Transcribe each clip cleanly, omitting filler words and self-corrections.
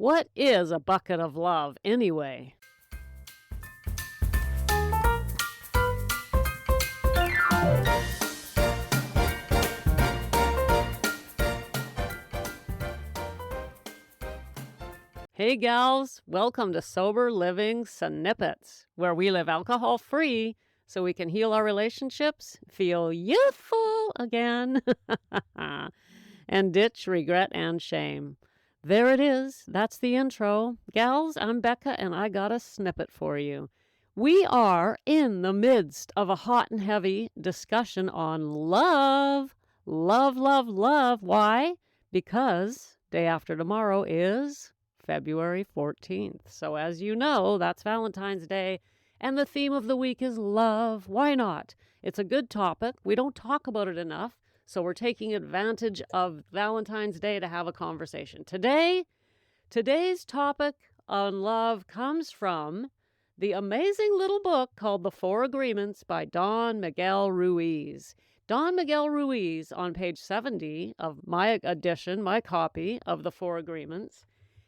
What is a bucket of love anyway? Hey gals, welcome to Sober Living Snippets, where we live alcohol-free so we can heal our relationships, feel youthful again, and ditch regret and shame. There it is. That's the intro. Gals, I'm Becca, and I got a snippet for you. We are in the midst of a hot and heavy discussion on love. Love, love, love. Why? Because day after tomorrow is February 14th. So as you know, that's Valentine's Day, and the theme of the week is love. Why not? It's a good topic. We don't talk about it enough, so we're taking advantage of Valentine's Day to have a conversation. Today's topic on love comes from the amazing little book called The 4 Agreements by Don Miguel Ruiz. Don Miguel Ruiz, on page 70 of my edition, my copy of The 4 Agreements,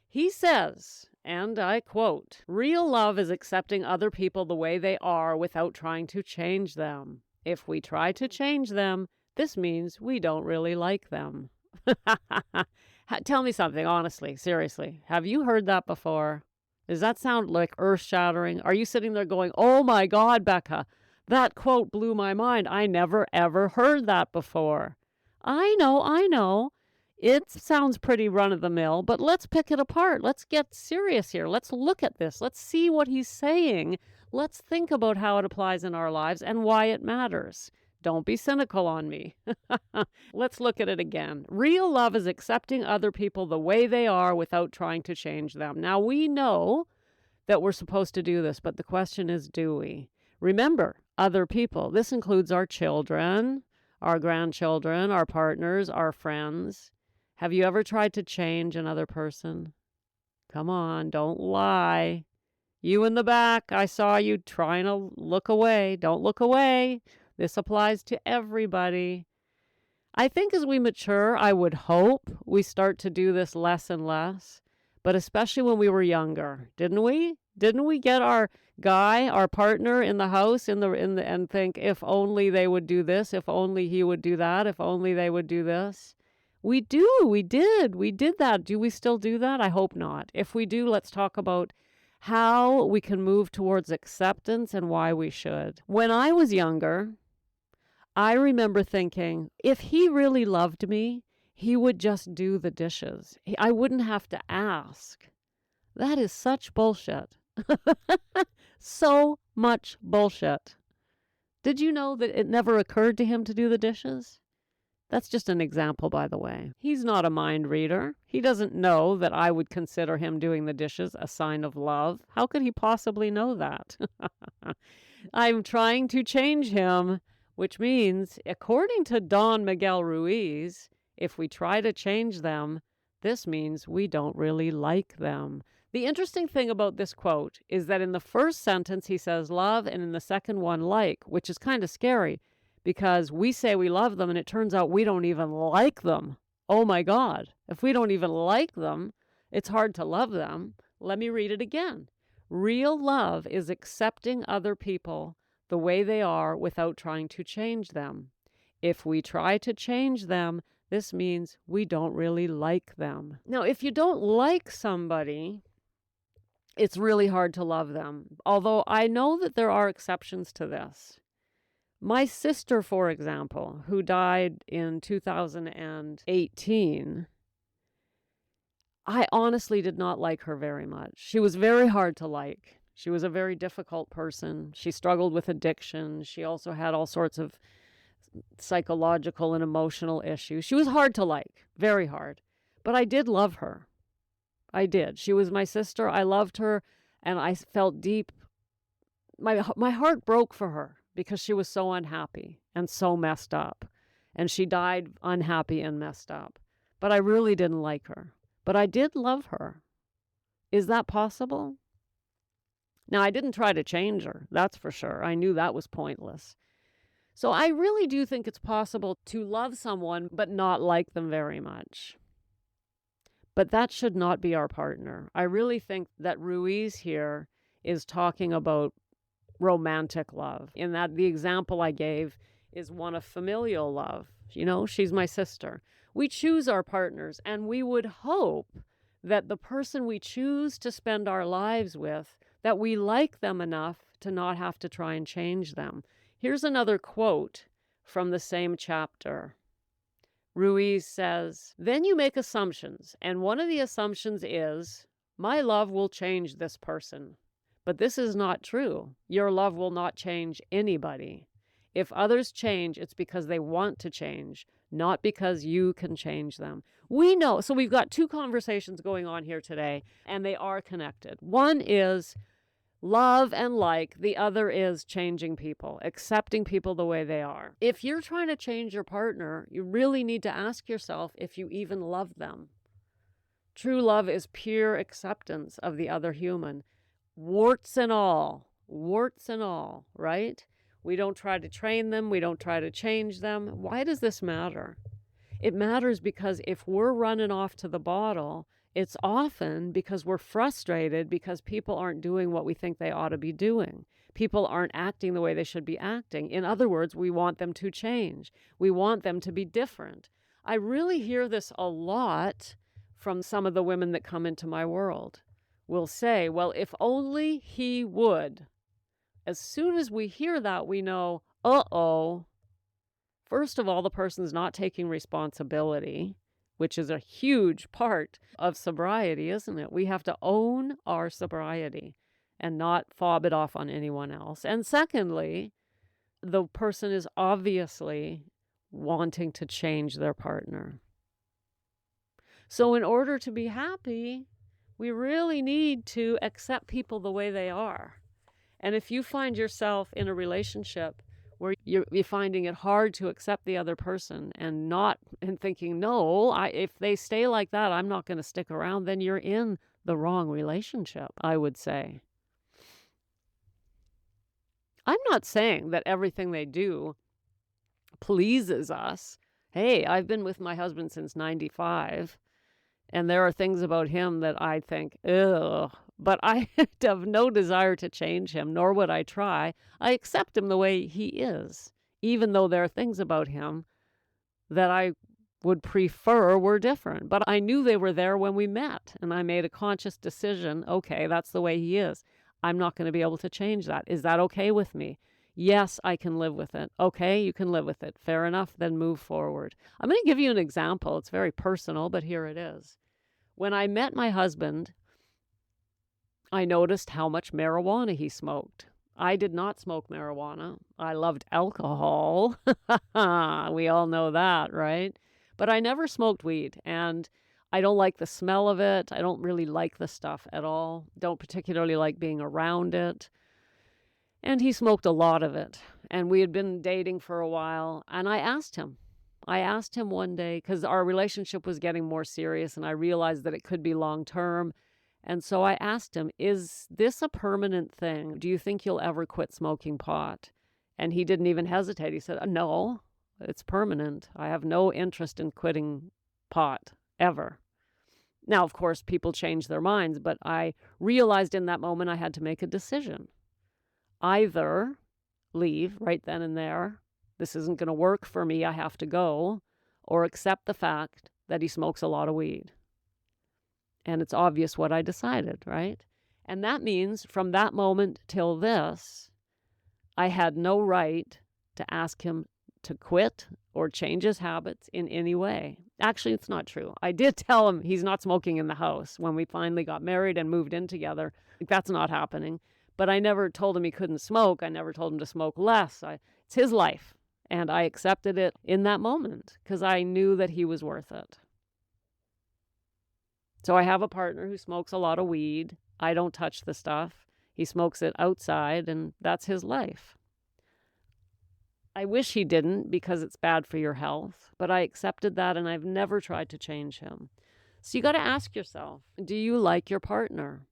he says, and I quote, "Real love is accepting other people the way they are without trying to change them. If we try to change them, this means we don't really like them." Tell me something, honestly, seriously. Have you heard that before? Does that sound like earth-shattering? Are you sitting there going, "Oh my God, Becca, that quote blew my mind. I never, ever heard that before." I know. It sounds pretty run-of-the-mill, but let's pick it apart. Let's get serious here. Let's look at this. Let's see what he's saying. Let's think about how it applies in our lives and why it matters. Don't be cynical on me. Let's look at it again. Real love is accepting other people the way they are without trying to change them. Now, we know that we're supposed to do this, but the question is, do we? Remember, other people. This includes our children, our grandchildren, our partners, our friends. Have you ever tried to change another person? Come on, don't lie. You in the back, I saw you trying to look away. Don't look away. This applies to everybody. I think as we mature, I would hope we start to do this less and less, but especially when we were younger, didn't we? Didn't we get our guy, our partner in the house and think, if only they would do this, if only he would do that, if only they would do this? We did that. Do we still do that? I hope not. If we do, let's talk about how we can move towards acceptance and why we should. When I was younger, I remember thinking, if he really loved me, he would just do the dishes. I wouldn't have to ask. That is such bullshit. So much bullshit. Did you know that it never occurred to him to do the dishes? That's just an example, by the way. He's not a mind reader. He doesn't know that I would consider him doing the dishes a sign of love. How could he possibly know that? I'm trying to change him, which means, according to Don Miguel Ruiz, if we try to change them, this means we don't really like them. The interesting thing about this quote is that in the first sentence he says love, and in the second one like, which is kind of scary. Because we say we love them, and it turns out we don't even like them. Oh my God. If we don't even like them, it's hard to love them. Let me read it again. Real love is accepting other people the way they are without trying to change them. If we try to change them, this means we don't really like them. Now, if you don't like somebody, it's really hard to love them. Although I know that there are exceptions to this. My sister, for example, who died in 2018, I honestly did not like her very much. She was very hard to like. She was a very difficult person. She struggled with addiction. She also had all sorts of psychological and emotional issues. She was hard to like, very hard. But I did love her. I did. She was my sister. I loved her, and I felt deep. My heart broke for her, because she was so unhappy and so messed up. And she died unhappy and messed up. But I really didn't like her. But I did love her. Is that possible? Now, I didn't try to change her, that's for sure. I knew that was pointless. So I really do think it's possible to love someone but not like them very much. But that should not be our partner. I really think that Ruiz here is talking about romantic love. In that, the example I gave is one of familial love. She's my sister. We choose our partners, and we would hope that the person we choose to spend our lives with, that we like them enough to not have to try and change them. Here's another quote from the same chapter. Ruiz says, "Then you make assumptions, and one of the assumptions is, my love will change this person. But this is not true. Your love will not change anybody. If others change, it's because they want to change, not because you can change them." We know. So we've got two conversations going on here today, and they are connected. One is love and like. The other is changing people, accepting people the way they are. If you're trying to change your partner, you really need to ask yourself if you even love them. True love is pure acceptance of the other human. Warts and all, right? We don't try to train them. We don't try to change them. Why does this matter? It matters because if we're running off to the bottle, it's often because we're frustrated because people aren't doing what we think they ought to be doing. People aren't acting the way they should be acting. In other words, we want them to change. We want them to be different. I really hear this a lot from some of the women that come into my world. Will say, well, if only he would. As soon as we hear that, we know, uh-oh. First of all, the person's not taking responsibility, which is a huge part of sobriety, isn't it? We have to own our sobriety and not fob it off on anyone else. And secondly, the person is obviously wanting to change their partner. So in order to be happy, we really need to accept people the way they are. And if you find yourself in a relationship where you're finding it hard to accept the other person and thinking, no, if they stay like that, I'm not going to stick around, then you're in the wrong relationship, I would say. I'm not saying that everything they do pleases us. Hey, I've been with my husband since 95. And there are things about him that I think, ugh, but I have no desire to change him, nor would I try. I accept him the way he is, even though there are things about him that I would prefer were different. But I knew they were there when we met, and I made a conscious decision, okay, that's the way he is. I'm not going to be able to change that. Is that okay with me? Yes, I can live with it. Okay, you can live with it. Fair enough, then move forward. I'm going to give you an example. It's very personal, but here it is. When I met my husband, I noticed how much marijuana he smoked. I did not smoke marijuana. I loved alcohol. We all know that, right? But I never smoked weed, and I don't like the smell of it. I don't really like the stuff at all. Don't particularly like being around it. And he smoked a lot of it. And we had been dating for a while, and I asked him one day, because our relationship was getting more serious and I realized that it could be long term. And so I asked him, is this a permanent thing? Do you think you'll ever quit smoking pot? And he didn't even hesitate. He said, no, it's permanent. I have no interest in quitting pot, ever. Now, of course, people change their minds, but I realized in that moment I had to make a decision. Either leave right then and there, this isn't going to work for me, I have to go, or accept the fact that he smokes a lot of weed. And it's obvious what I decided, right? And that means from that moment till this, I had no right to ask him to quit or change his habits in any way. Actually, it's not true. I did tell him he's not smoking in the house when we finally got married and moved in together. That's not happening. But I never told him he couldn't smoke. I never told him to smoke less. It's his life. And I accepted it in that moment because I knew that he was worth it. So I have a partner who smokes a lot of weed. I don't touch the stuff. He smokes it outside, and that's his life. I wish he didn't because it's bad for your health, but I accepted that, and I've never tried to change him. So you got to ask yourself, do you like your partner?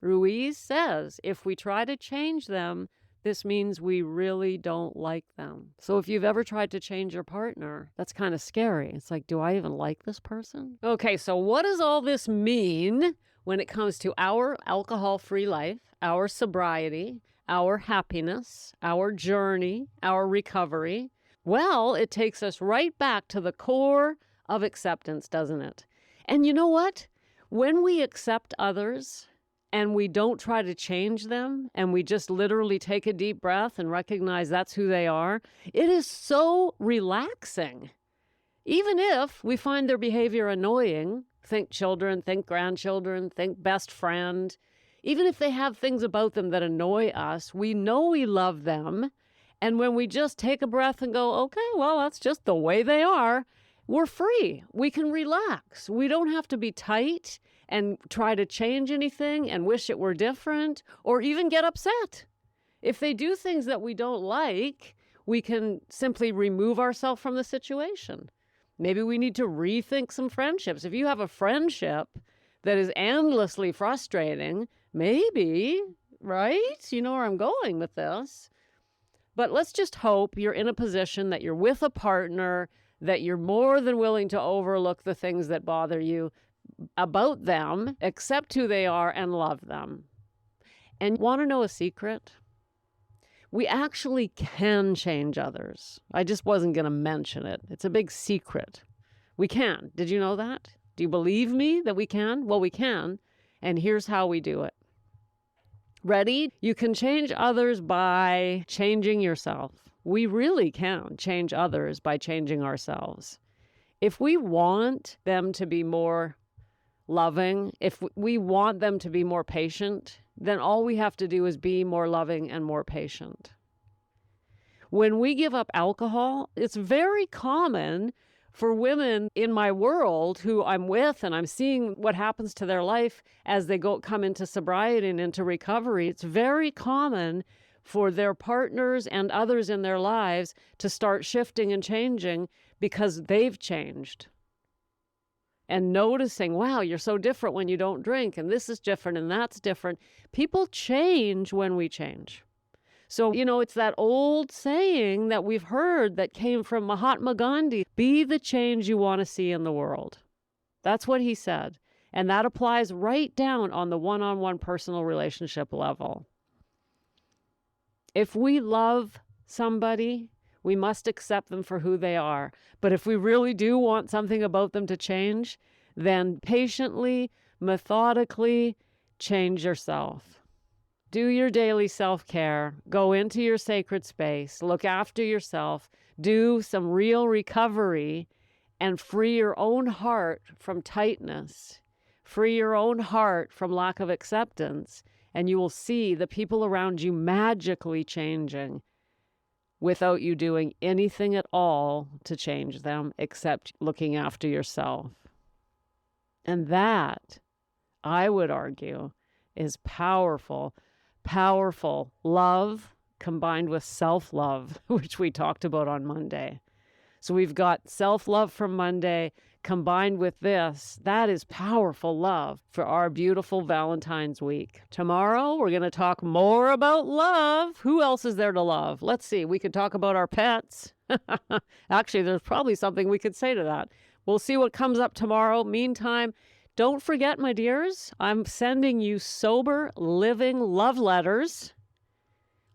Ruiz says if we try to change them, this means we really don't like them. So if you've ever tried to change your partner, that's kind of scary. It's like, do I even like this person? Okay, so what does all this mean when it comes to our alcohol-free life, our sobriety, our happiness, our journey, our recovery? Well, it takes us right back to the core of acceptance, doesn't it? And you know what? When we accept others and we don't try to change them and we just literally take a deep breath and recognize that's who they are, it is so relaxing. Even if we find their behavior annoying, think children, think grandchildren, think best friend, even if they have things about them that annoy us, we know we love them. And when we just take a breath and go, okay, well, that's just the way they are, we're free. We can relax. We don't have to be tight and try to change anything and wish it were different or even get upset. If they do things that we don't like, we can simply remove ourselves from the situation. Maybe we need to rethink some friendships. If you have a friendship that is endlessly frustrating, maybe, right? You know where I'm going with this. But let's just hope you're in a position that you're with a partner, that you're more than willing to overlook the things that bother you about them, accept who they are, and love them. And want to know a secret? We actually can change others. I just wasn't going to mention it. It's a big secret. We can. Did you know that? Do you believe me that we can? Well, we can. And here's how we do it. Ready? You can change others by changing yourself. We really can change others by changing ourselves. If we want them to be more loving, if we want them to be more patient, then all we have to do is be more loving and more patient. When we give up alcohol, it's very common for women in my world who I'm with and I'm seeing what happens to their life as they come into sobriety and into recovery. It's very common for their partners and others in their lives to start shifting and changing because they've changed. And noticing, wow, you're so different when you don't drink, and this is different and that's different. People change when we change. So, it's that old saying that we've heard that came from Mahatma Gandhi, be the change you want to see in the world. That's what he said. And that applies right down on the one-on-one personal relationship level. If we love somebody, we must accept them for who they are. But if we really do want something about them to change, then patiently, methodically, change yourself. Do your daily self-care. Go into your sacred space. Look after yourself. Do some real recovery and free your own heart from tightness. Free your own heart from lack of acceptance. And you will see the people around you magically changing without you doing anything at all to change them except looking after yourself. And that, I would argue, is powerful. Powerful love combined with self-love, which we talked about on Monday. So we've got self-love from Monday combined with this. That is powerful love for our beautiful Valentine's week. Tomorrow, we're going to talk more about love. Who else is there to love? Let's see. We could talk about our pets. Actually, there's probably something we could say to that. We'll see what comes up tomorrow. Meantime, don't forget, my dears, I'm sending you sober living love letters.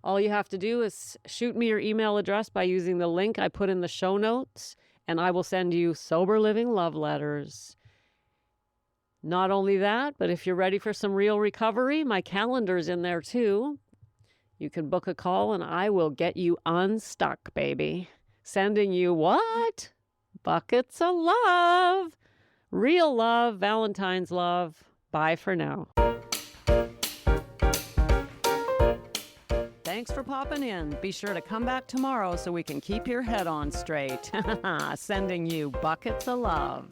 All you have to do is shoot me your email address by using the link I put in the show notes, and I will send you sober living love letters. Not only that, but if you're ready for some real recovery, my calendar's in there too. You can book a call and I will get you unstuck, baby. Sending you what? Buckets of love. Real love, Valentine's love. Bye for now. Thanks for popping in. Be sure to come back tomorrow so we can keep your head on straight. Sending you buckets of love.